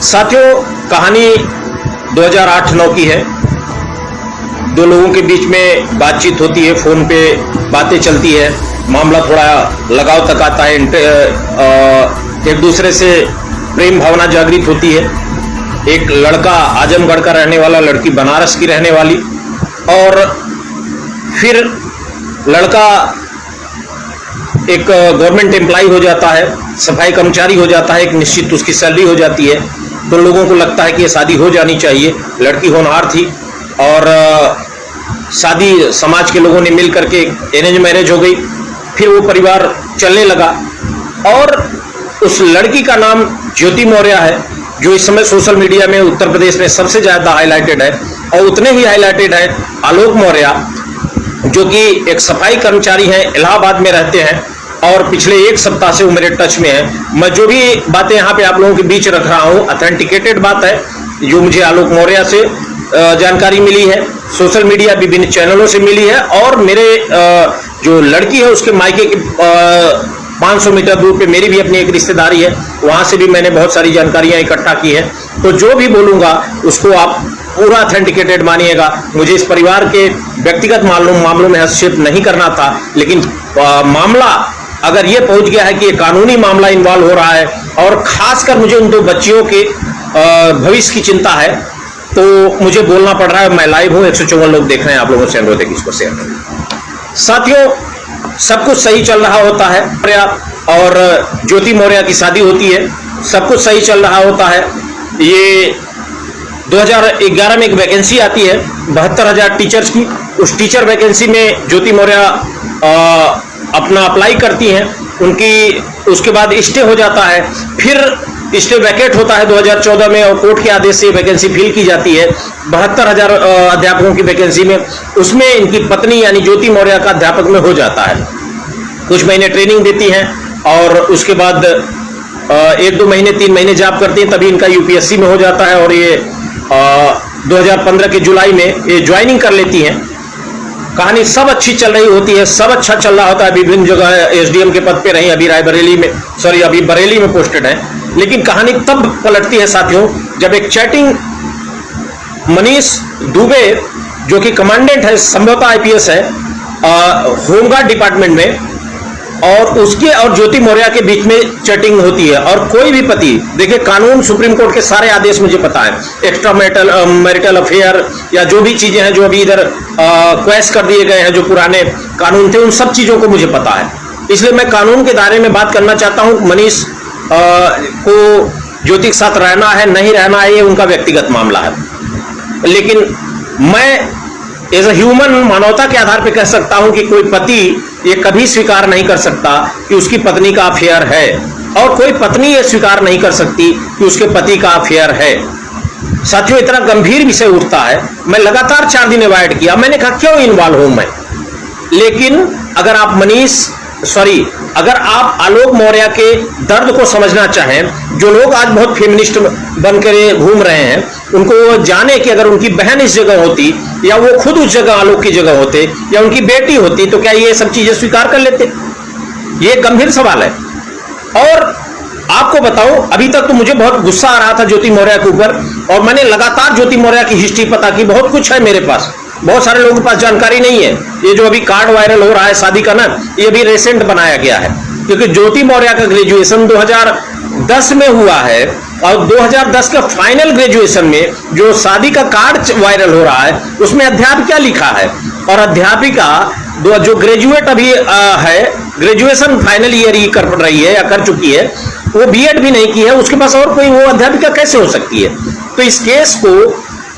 साथियों, कहानी 2008-9 की है। दो लोगों के बीच में बातचीत होती है, फोन पे बातें चलती है, मामला थोड़ा लगाव तक आता है, एक दूसरे से प्रेम भावना जागृत होती है। एक लड़का आजमगढ़ का रहने वाला, लड़की बनारस की रहने वाली, और फिर लड़का एक गवर्नमेंट एम्प्लॉय हो जाता है, सफाई कर्मचारी हो जाता है, एक निश्चित उसकी सैलरी हो जाती है। तो लोगों को लगता है कि ये शादी हो जानी चाहिए। लड़की होनहार थी और शादी समाज के लोगों ने मिल करके अरेंज मैरिज हो गई। फिर वो परिवार चलने लगा और उस लड़की का नाम ज्योति मौर्य है, जो इस समय सोशल मीडिया में उत्तर प्रदेश में सबसे ज़्यादा हाईलाइटेड है। और उतने ही हाईलाइटेड है आलोक मौर्य, जो कि एक सफाई कर्मचारी हैं, इलाहाबाद में रहते हैं और पिछले एक सप्ताह से वो मेरे टच में है। मैं जो भी बातें यहाँ पे आप लोगों के बीच रख रहा हूँ, ऑथेंटिकेटेड बात है, जो मुझे आलोक मौर्य से जानकारी मिली है, सोशल मीडिया विभिन्न चैनलों से मिली है, और मेरे जो लड़की है उसके मायके के 500 मीटर दूर पे मेरी भी अपनी एक रिश्तेदारी है, वहाँ से भी मैंने बहुत सारी जानकारियाँ इकट्ठा की है। तो जो भी बोलूँगा उसको आप पूरा ऑथेंटिकेटेड मानिएगा। मुझे इस परिवार के व्यक्तिगत मामलों में हस्तक्षेप नहीं करना था, लेकिन मामला अगर ये पहुंच गया है कि ये कानूनी मामला इन्वॉल्व हो रहा है और खासकर मुझे उन दो बच्चियों के भविष्य की चिंता है, तो मुझे बोलना पड़ रहा है। मैं लाइव हूँ, 154 लोग देख रहे हैं, आप लोगों से अनुरोध है कि इसको शेयर करें। साथियों, सब कुछ सही चल रहा होता है और ज्योति मौर्य की शादी होती है, सब कुछ सही चल रहा होता है। ये 2011 में एक वैकेंसी आती है 72,000 टीचर्स की। उस टीचर वैकेंसी में ज्योति मौर्य अपना अप्लाई करती हैं, उनकी उसके बाद स्टे हो जाता है, फिर स्टे वैकेट होता है 2014 में और कोर्ट के आदेश से वैकेंसी फिल की जाती है 72,000 अध्यापकों की वैकेंसी में। उसमें इनकी पत्नी यानी ज्योति मौर्य का अध्यापक में हो जाता है। कुछ महीने ट्रेनिंग देती हैं और उसके बाद 1-2 महीने 3 महीने जॉब करती हैं, तभी इनका यूपीएससी में हो जाता है और ये 2015 के जुलाई में ये ज्वाइनिंग कर लेती हैं। कहानी सब अच्छी चल रही होती है, सब अच्छा चल रहा होता है। विभिन्न जगह एसडीएम के पद पे रही, अभी बरेली में पोस्टेड है। लेकिन कहानी तब पलटती है साथियों, जब एक चैटिंग मनीष दुबे, जो कि कमांडेंट है, संभवतः आईपीएस है, होमगार्ड डिपार्टमेंट में, और उसके और ज्योति मौर्य के बीच में चैटिंग होती है। और कोई भी पति, देखिए कानून, सुप्रीम कोर्ट के सारे आदेश मुझे पता है, एक्स्ट्रा मैरिटल अफेयर या जो भी चीजें हैं जो अभी इधर क्वैश कर दिए गए हैं, जो पुराने कानून थे, उन सब चीजों को मुझे पता है। इसलिए मैं कानून के दायरे में बात करना चाहता हूं। मनीष को ज्योति के साथ रहना है नहीं रहना है, ये उनका व्यक्तिगत मामला है। लेकिन मैं एज अ ह्यूमन, मानवता के आधार पर कह सकता हूं कि कोई पति ये कभी स्वीकार नहीं कर सकता कि उसकी पत्नी का अफेयर है, और कोई पत्नी ये स्वीकार नहीं कर सकती कि उसके पति का अफेयर है। साथियों, इतना गंभीर विषय उठता है। मैं लगातार 4 दिन अवॉइड किया, मैंने कहा क्यों इन्वॉल्व हूं मैं। लेकिन अगर आप आलोक मौर्य के दर्द को समझना चाहें, जो लोग आज बहुत फेमिनिस्ट बनकर घूम रहे हैं, उनको वो जाने कि अगर उनकी बहन इस जगह होती या वो खुद उस जगह आलोक की जगह होते या उनकी बेटी होती, तो क्या ये सब चीजें स्वीकार कर लेते? ये गंभीर सवाल है। और आपको बताऊं, अभी तक तो मुझे बहुत गुस्सा आ रहा था ज्योति मौर्य के ऊपर, और मैंने लगातार ज्योति मौर्य की हिस्ट्री पता की। बहुत कुछ है मेरे पास, बहुत सारे लोगों के पास जानकारी नहीं है। ये जो अभी कार्ड वायरल हो रहा है शादी का ना, ये अभी रिसेंट बनाया गया है, क्योंकि ज्योति मौर्य का ग्रेजुएशन 2010 में हुआ है, और 2010 के फाइनल ग्रेजुएशन में जो शादी का कार्ड वायरल हो रहा है, उसमें अध्यापिका लिखा है। और अध्यापिका जो ग्रेजुएट अभी है, ग्रेजुएशन फाइनल ईयर ही कर रही है या कर चुकी है, वो बीएड भी नहीं की है, उसके पास और कोई वो अध्यापिका कैसे हो सकती है? तो इस केस को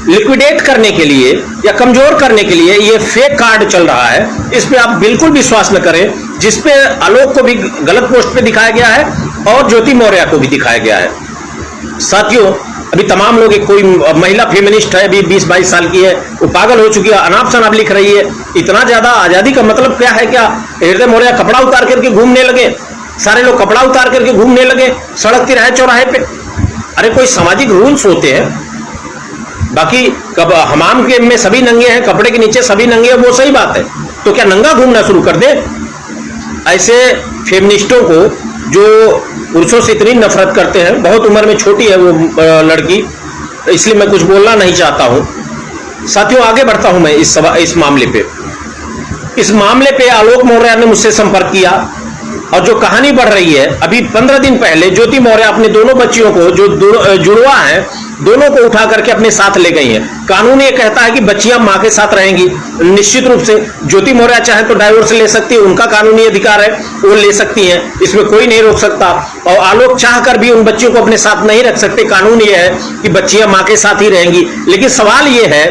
लिक्विडेट करने के लिए या कमजोर करने के लिए ये फेक कार्ड चल रहा है। इस पे आप बिल्कुल विश्वास न करें, जिसपे आलोक को भी गलत पोस्ट पे दिखाया गया है और ज्योति मौर्य को भी दिखाया गया है। साथियों, अभी तमाम लोग, कोई महिला फेमिनिस्ट है, अभी 20-22 साल की है, वो पागल हो चुकी है, अनाप शनाप लिख रही है। इतना ज्यादा आजादी का मतलब क्या है? क्या हृदय मौर्य कपड़ा उतार करके घूमने लगे? सारे लोग कपड़ा उतार करके घूमने लगे सड़क तिराहे चौराहे पे? अरे कोई सामाजिक रूल्स होते हैं। बाकी कब हमाम के में सभी नंगे हैं, कपड़े के नीचे सभी नंगे हैं, वो सही बात है। तो क्या नंगा घूमना शुरू कर दे? ऐसे फेमिनिस्टों को जो पुरुषों से इतनी नफरत करते हैं। बहुत उम्र में छोटी है वो लड़की, इसलिए मैं कुछ बोलना नहीं चाहता हूं। साथियों, आगे बढ़ता हूं मैं इस मामले पे आलोक मौर्य ने मुझसे संपर्क किया और जो कहानी बढ़ रही है, अभी 15 दिन पहले ज्योति मौर्य अपने दोनों बच्चियों को, जो जुड़वा हैं, दोनों को उठा करके अपने साथ ले गई हैं। कानून ये कहता है कि बच्चियां मां के साथ रहेंगी। निश्चित रूप से ज्योति मौर्य चाहे तो डाइवोर्स ले सकती है, उनका कानूनी अधिकार है, वो ले सकती हैं, इसमें कोई नहीं रोक सकता। और आलोक चाहकर भी उन बच्चियों को अपने साथ नहीं रख सकते। कानून ये है कि बच्चियां मां के साथ ही रहेंगी। लेकिन सवाल ये है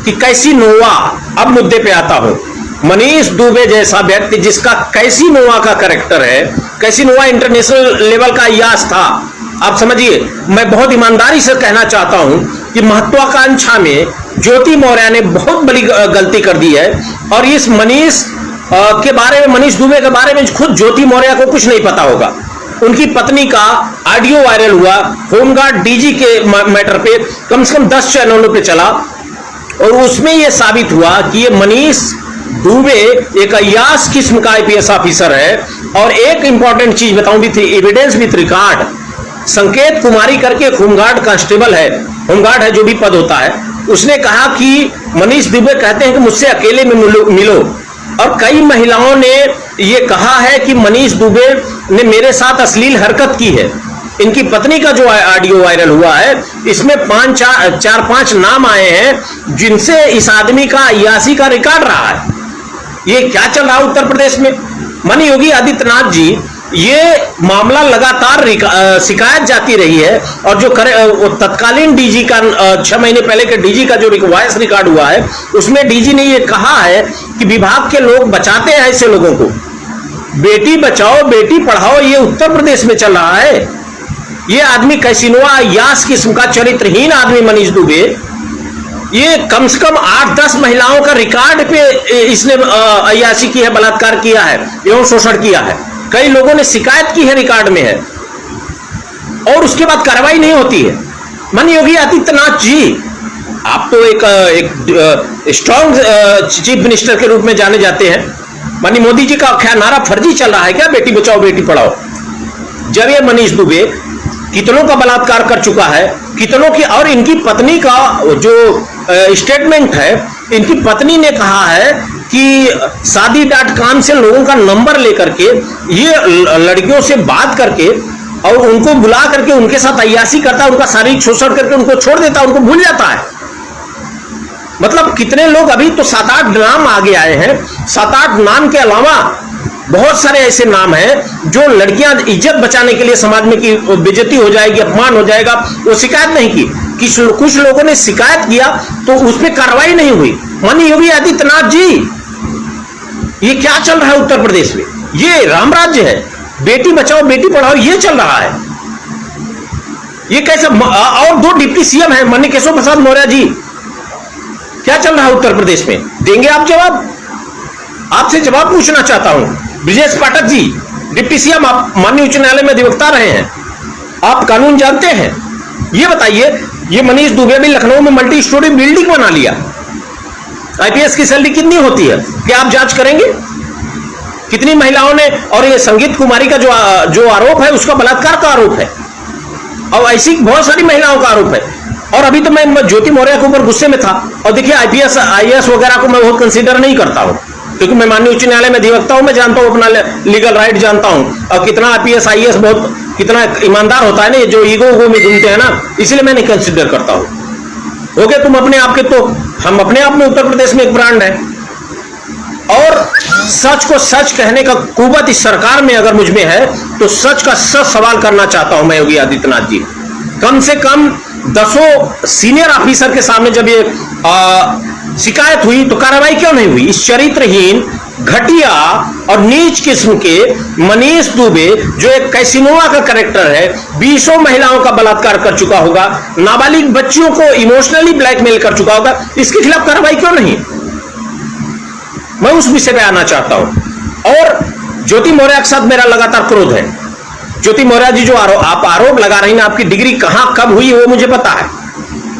कि कैसिनोवा, अब मुद्दे पे आता हूं, मनीष दुबे जैसा व्यक्ति जिसका कैसिनोवा का कैरेक्टर है, कैसिनोवा इंटरनेशनल लेवल का यास था। आप समझिए, मैं बहुत ईमानदारी से कहना चाहता हूं कि महत्वाकांक्षा में ज्योति मौर्य ने बहुत बड़ी गलती कर दी है। और इस मनीष के बारे में, मनीष दुबे के बारे में खुद ज्योति मौर्य को कुछ नहीं पता होगा। उनकी पत्नी का ऑडियो वायरल हुआ, होमगार्ड डीजी के मैटर पे कम से कम 10 चैनलों पे चला और उसमें यह साबित हुआ कि ये मनीष दुबे एक अय्यास किस्म का आईपीएस ऑफिसर है। और एक इंपॉर्टेंट चीज बताऊं भी थी, एविडेंस विथ रिकॉर्ड, संकेत कुमारी करके होमगार्ड कांस्टेबल है, होमगार्ड है जो भी पद होता है, उसने कहा कि मनीष दुबे कहते हैं कि मुझसे अकेले में मिलो। और कई महिलाओं ने यह कहा है कि मनीष दुबे ने मेरे साथ अश्लील हरकत की है। इनकी पत्नी का जो ऑडियो वायरल हुआ है, इसमें 4-5 नाम आए हैं जिनसे इस आदमी का अय्यासी का रिकॉर्ड रहा है। ये क्या चल रहा है उत्तर प्रदेश में? माननीय योगी आदित्यनाथ जी, ये मामला लगातार शिकायत जाती रही है। और जो तत्कालीन डीजी का 6 महीने पहले के डीजी का जो वॉइस रिकॉर्ड हुआ है, उसमें डीजी ने ये कहा है कि विभाग के लोग बचाते हैं ऐसे लोगों को। बेटी बचाओ बेटी पढ़ाओ, ये उत्तर प्रदेश में चल रहा है। ये आदमी कैसिनोवा यास किस्म का चरित्रहीन आदमी मनीष दुबे, ये कम से कम 8-10 महिलाओं का रिकॉर्ड पे इसने अय्यासी की है, बलात्कार किया है एवं शोषण किया है। कई लोगों ने शिकायत की है, रिकॉर्ड में है, और उसके बाद कार्रवाई नहीं होती है। माननीय योगी आदित्यनाथ जी, आप तो एक स्ट्रॉन्ग चीफ मिनिस्टर के रूप में जाने जाते हैं। माननीय मोदी जी का क्या नारा फर्जी चल रहा है क्या, बेटी बचाओ बेटी पढ़ाओ? जब ये मनीष दुबे कितनों का बलात्कार कर चुका है, कितनों की, और इनकी पत्नी का जो स्टेटमेंट है, इनकी पत्नी ने कहा है कि शादी.com से लोगों का नंबर लेकर के ये लड़कियों से बात करके और उनको बुला करके उनके साथ अय्यासी करता है, उनका शारीरिक शोषण करके उनको छोड़ देता है, उनको भूल जाता है। मतलब कितने लोग, अभी तो 7-8 नाम आगे आए हैं। 7-8 नाम के अलावा बहुत सारे ऐसे नाम हैं जो लड़कियां इज्जत बचाने के लिए समाज में की बेइज्जती हो जाएगी, अपमान हो जाएगा, वो शिकायत नहीं की। कुछ लोगों ने शिकायत किया तो उस पर कार्रवाई नहीं हुई। माननीय योगी आदित्यनाथ जी, ये क्या चल रहा है उत्तर प्रदेश में? ये राम राज्य है, बेटी बचाओ बेटी पढ़ाओ ये चल रहा है। ये कैसे? और 2 डिप्टी सीएम है, माननीय केशव प्रसाद मौर्य जी, क्या चल रहा है उत्तर प्रदेश में? देंगे आप जवाब? आपसे जवाब पूछना चाहता हूं। ब्रिजेश पाठक जी, डिप्टी सीएम, आप माननीय उच्च न्यायालय में अधिवक्ता रहे हैं, आप कानून जानते हैं। ये बताइए, ये मनीष दुबे भी लखनऊ में मल्टी स्टोरी बिल्डिंग बना लिया। आईपीएस की सैलरी कितनी होती है, क्या आप जांच करेंगे? कितनी महिलाओं ने, और ये संगीत कुमारी का जो आरोप है, उसका बलात्कार का आरोप है, और ऐसी बहुत सारी महिलाओं का आरोप है। और अभी तो मैं ज्योति मौर्य के ऊपर गुस्से में था। और देखिए, आईएएस वगैरह को मैं बहुत कंसीडर नहीं करता हूं, क्योंकि मैं माननीय उच्च न्यायालय में अधिवक्ता हूं, मैं जानता हूं अपना लीगल राइट जानता हूं, और कितना आईपीएस आईएएस बहुत कितना ईमानदार होता है ना, जो ईगो में घूमते हैं ना, इसलिए मैं नहीं कंसीडर करता हूं। हो गए तुम अपने आप के, तो हम अपने आप में उत्तर प्रदेश में एक ब्रांड है। और सच को सच कहने का कुवत इस सरकार में अगर मुझ में है, तो सच का सच सवाल करना चाहता हूं मैं योगी आदित्यनाथ जी। कम से कम 10 सीनियर ऑफिसर के सामने जब ये शिकायत हुई तो कार्रवाई क्यों नहीं हुई? इस चरित्रहीन, घटिया और नीच किस्म के मनीष दुबे, जो एक कैसिनोवा का कैरेक्टर है, 20 महिलाओं का बलात्कार कर चुका होगा, नाबालिग बच्चियों को इमोशनली ब्लैकमेल कर चुका होगा, इसके खिलाफ कार्रवाई क्यों नहीं? मैं उस विषय पे आना चाहता हूं। और ज्योति मौर्य के साथ मेरा लगातार क्रोध है। ज्योति मौर्य जी, जो आप आरोप लगा रही हैं, आपकी डिग्री कहां कब हुई वो मुझे पता है,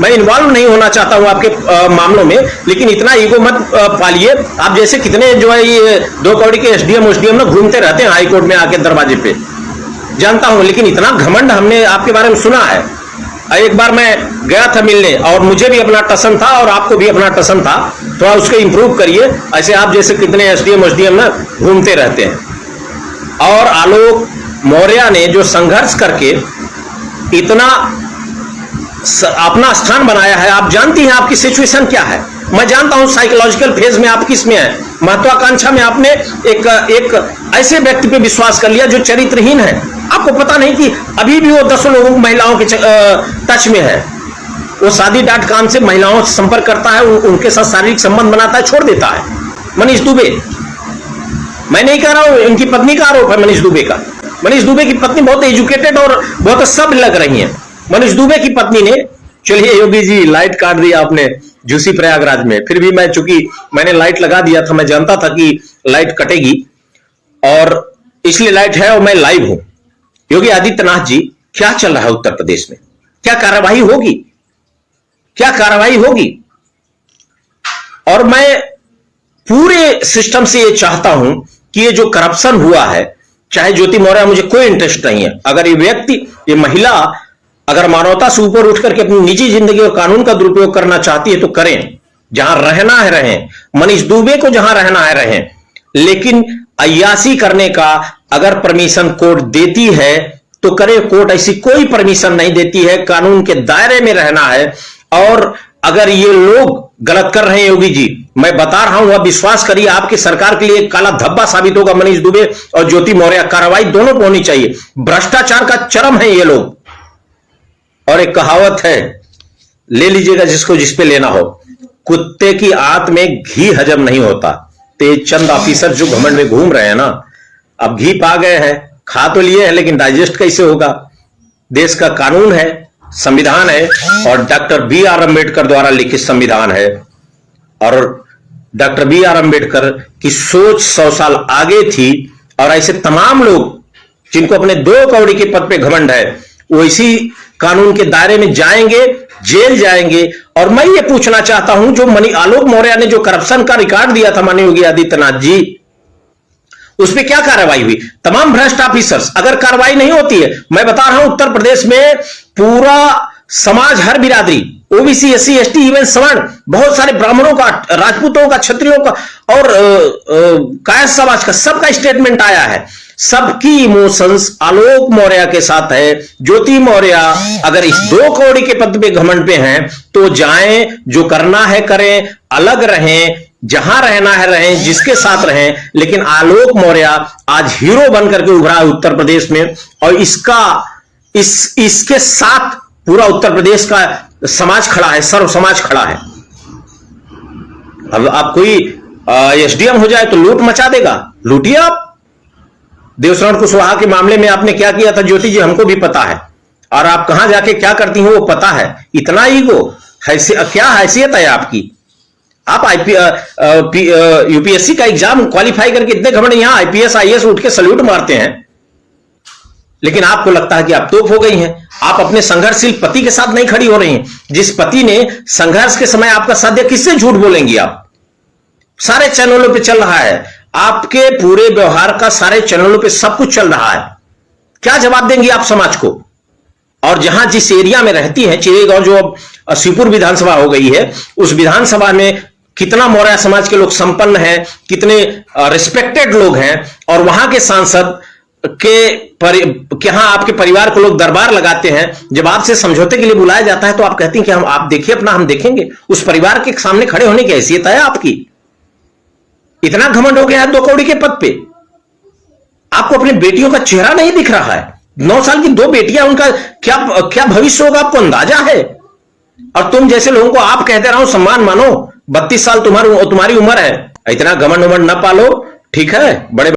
मैं इन्वॉल्व नहीं होना चाहता हूं आपके मामलों में, लेकिन इतना ईगो मत पालिए। आप जैसे कितने जो है ये 2 कौड़ी के एसडीएम ना घूमते रहते हैं हाईकोर्ट में आके दरवाजे पे, जानता हूं, लेकिन इतना घमंड हमने आपके बारे में सुना है। एक बार मैं गया था मिलने और मुझे भी अपना टसन था और आपको भी अपना टसन था, थोड़ा उसको इंप्रूव करिए। ऐसे आप जैसे कितने एसडीएम ना घूमते रहते हैं। और आलोक मौर्य ने जो संघर्ष करके इतना अपना स्थान बनाया है, आप जानती हैं आपकी सिचुएशन क्या है। मैं जानता हूं साइकोलॉजिकल फेज में आप किस में है, महत्वाकांक्षा में आपने एक ऐसे व्यक्ति पे विश्वास कर लिया जो चरित्रहीन है। आपको पता नहीं कि अभी भी वो 10 लोगों महिलाओं के टच में है। वो शादी .com से महिलाओं से संपर्क करता है, उनके साथ शारीरिक संबंध बनाता है, छोड़ देता है। मनीष दुबे, मैं नहीं कह रहा हूं, उनकी पत्नी का आरोप है मनीष दुबे का। मनीष दुबे की पत्नी बहुत एजुकेटेड और बहुत सब लग रही है। मनीष दुबे की पत्नी ने, चलिए योगी जी लाइट काट दिया आपने झूसी प्रयागराज में, फिर भी मैं चूंकि मैंने लाइट लगा दिया था, मैं जानता था कि लाइट कटेगी और इसलिए लाइट है और मैं लाइव हूं। योगी आदित्यनाथ जी, क्या चल रहा है उत्तर प्रदेश में? क्या कार्रवाई होगी? क्या कार्रवाई होगी? और मैं पूरे सिस्टम से ये चाहता हूं कि ये जो करप्शन हुआ है, चाहे ज्योति मौर्य, मुझे कोई इंटरेस्ट नहीं है। अगर ये व्यक्ति, ये महिला अगर मानवता से ऊपर उठ करके अपनी निजी जिंदगी और कानून का दुरुपयोग करना चाहती है तो करें, जहां रहना है रहें। मनीष दुबे को जहां रहना है रहें, लेकिन अय्यासी करने का अगर परमिशन कोर्ट देती है तो करे। कोर्ट ऐसी कोई परमिशन नहीं देती है, कानून के दायरे में रहना है। और अगर ये लोग गलत कर रहे हैं योगी जी, मैं बता रहा हूं, आप विश्वास करिए, आपकी सरकार के लिए एक काला धब्बा साबित होगा। मनीष दुबे और ज्योति मौर्य, कार्रवाई दोनों को होनी चाहिए। भ्रष्टाचार का चरम है ये लोग। और एक कहावत है, ले लीजिएगा जिसको जिस पे लेना हो, कुत्ते की आंत में घी हजम नहीं होता। तो चंद ऑफिसर जो घमंड में घूम रहे हैं ना, अब घी पा गए हैं, खा तो लिए हैं, लेकिन डाइजेस्ट कैसे होगा? देश का कानून है, संविधान है, और डॉक्टर बी.आर. अम्बेडकर द्वारा लिखित संविधान है। और डॉक्टर बी.आर. अम्बेडकर की सोच 100 साल आगे थी। और ऐसे तमाम लोग जिनको अपने 2 कौड़ी के पद पे घमंड है, वो इसी कानून के दायरे में जाएंगे, जेल जाएंगे। और मैं ये पूछना चाहता हूं, जो आलोक मौर्य ने जो करप्शन का रिकॉर्ड दिया था माननीय योगी आदित्यनाथ जी, उस पर क्या कार्रवाई हुई? तमाम भ्रष्ट ऑफिसर्स, अगर कार्रवाई नहीं होती है, मैं बता रहा हूं उत्तर प्रदेश में पूरा समाज, हर बिरादरी, ओबीसी, एससी, एसटी, इवन सवर्ण, बहुत सारे ब्राह्मणों का, राजपूतों का, क्षत्रियों का और कायस्थ समाज का, सबका स्टेटमेंट आया है। सबकी इमोशंस आलोक मौर्य के साथ है। ज्योति मौर्य अगर इस 2 कौड़ी के पद पे घमंड पे हैं तो जाएं, जो करना है करें, अलग रहें, जहां रहना है रहें, जिसके साथ रहें। लेकिन आलोक मौर्य आज हीरो बनकर के उभरा है उत्तर प्रदेश में, और इसके साथ पूरा उत्तर प्रदेश का समाज खड़ा है, सर्व समाज खड़ा है। अब आप कोई एसडीएम हो जाए तो लूट मचा देगा, लूटिए आप। देवशरण कुशवाहा के मामले में आपने क्या किया था ज्योति जी, हमको भी पता है, और आप कहां जाके क्या करती हो वो पता है। इतना ईगो, क्या हैसियत है आपकी? आप यूपीएससी का एग्जाम क्वालिफाई करके इतने घमंड, यहां आईपीएस आईएएस उठ के सल्यूट मारते हैं, लेकिन आपको लगता है कि आप तोप हो गई हैं। आप अपने संघर्षशील पति के साथ नहीं खड़ी हो रही हैं। जिस पति ने संघर्ष के समय आपका साथ दिया, किससे झूठ बोलेंगी आप? सारे चैनलों पे चल रहा है, आपके पूरे व्यवहार का सारे चैनलों पे सब कुछ चल रहा है। क्या जवाब देंगी आप समाज को? और जहां जिस एरिया में रहती हैं, चिरेगांव जो अब शिवपुर विधानसभा हो गई है, उस विधानसभा में कितना मौर्य समाज के लोग संपन्न हैं, कितने रिस्पेक्टेड लोग हैं, और वहां के सांसद के यहां आपके परिवार को लोग दरबार लगाते हैं। जब आपसे समझौते के लिए बुलाया जाता है तो आप कहती हैं कि आप देखिए अपना, हम देखेंगे। उस परिवार के सामने खड़े होने की हैसियत है आपकी? इतना घमंड हो गया है 2 कौड़ी के पद पे। आपको अपनी बेटियों का चेहरा नहीं दिख रहा है। 9 साल की 2 बेटियां, उनका क्या भविष्य होगा आपको अंदाजा है? और तुम जैसे लोगों को आप कहते रहो सम्मान मानो, 32 साल तुम्हारी उम्र है, इतना घमंड उमंड न पालो, ठीक है? बड़े